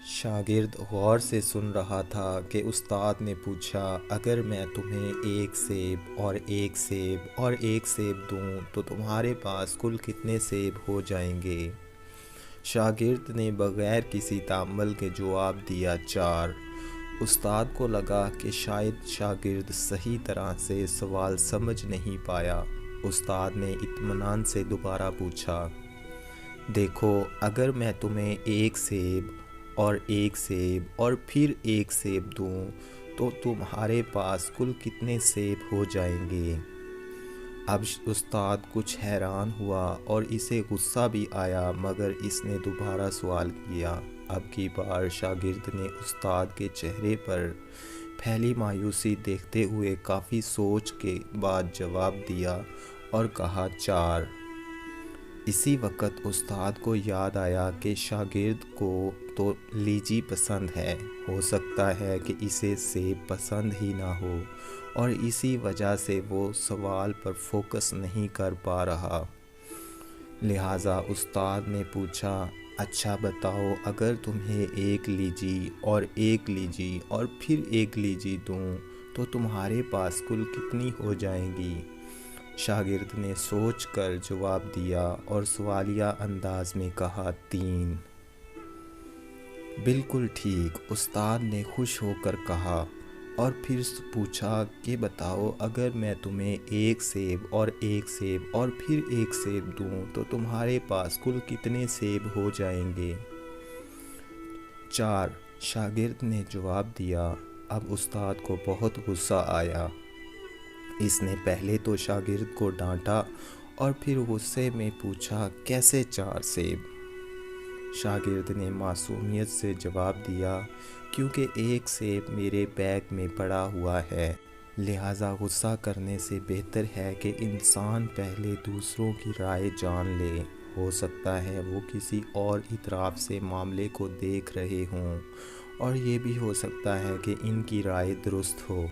شاگرد غور سے سن رہا تھا کہ استاد نے پوچھا، اگر میں تمہیں ایک سیب اور ایک سیب اور ایک سیب دوں تو تمہارے پاس کل کتنے سیب ہو جائیں گے؟ شاگرد نے بغیر کسی تأمل کے جواب دیا، 4۔ استاد کو لگا کہ شاید شاگرد صحیح طرح سے سوال سمجھ نہیں پایا۔ استاد نے اطمینان سے دوبارہ پوچھا، دیکھو، اگر میں تمہیں ایک سیب اور ایک سیب اور پھر ایک سیب دوں تو تمہارے پاس کل کتنے سیب ہو جائیں گے؟ اب استاد کچھ حیران ہوا اور اسے غصہ بھی آیا، مگر اس نے دوبارہ سوال کیا۔ اب کی بار شاگرد نے استاد کے چہرے پر پھیلی مایوسی دیکھتے ہوئے کافی سوچ کے بعد جواب دیا اور کہا، 4۔ اسی وقت استاد کو یاد آیا کہ شاگرد کو تو لیچی پسند ہے، ہو سکتا ہے کہ اسے سیب پسند ہی نہ ہو، اور اسی وجہ سے وہ سوال پر فوکس نہیں کر پا رہا۔ لہٰذا استاد نے پوچھا، اچھا بتاؤ، اگر تمہیں ایک لیچی اور ایک لیچی اور پھر ایک لیچی دوں تو تمہارے پاس کل کتنی ہو جائیں گی؟ شاگرد نے سوچ کر جواب دیا اور سوالیہ انداز میں کہا، 3۔ بالکل ٹھیک، استاد نے خوش ہو کر کہا، اور پھر پوچھا کہ بتاؤ، اگر میں تمہیں ایک سیب اور ایک سیب اور پھر ایک سیب دوں تو تمہارے پاس کل کتنے سیب ہو جائیں گے؟ 4۔ شاگرد نے جواب دیا۔ اب استاد کو بہت غصہ آیا۔ اس نے پہلے تو شاگرد کو ڈانٹا اور پھر غصے میں پوچھا، کیسے 4 سیب؟ شاگرد نے معصومیت سے جواب دیا، کیونکہ ایک سیب میرے بیگ میں پڑا ہوا ہے۔ لہٰذا غصہ کرنے سے بہتر ہے کہ انسان پہلے دوسروں کی رائے جان لے۔ ہو سکتا ہے وہ کسی اور اطراف سے معاملے کو دیکھ رہے ہوں، اور یہ بھی ہو سکتا ہے کہ ان کی رائے درست ہو۔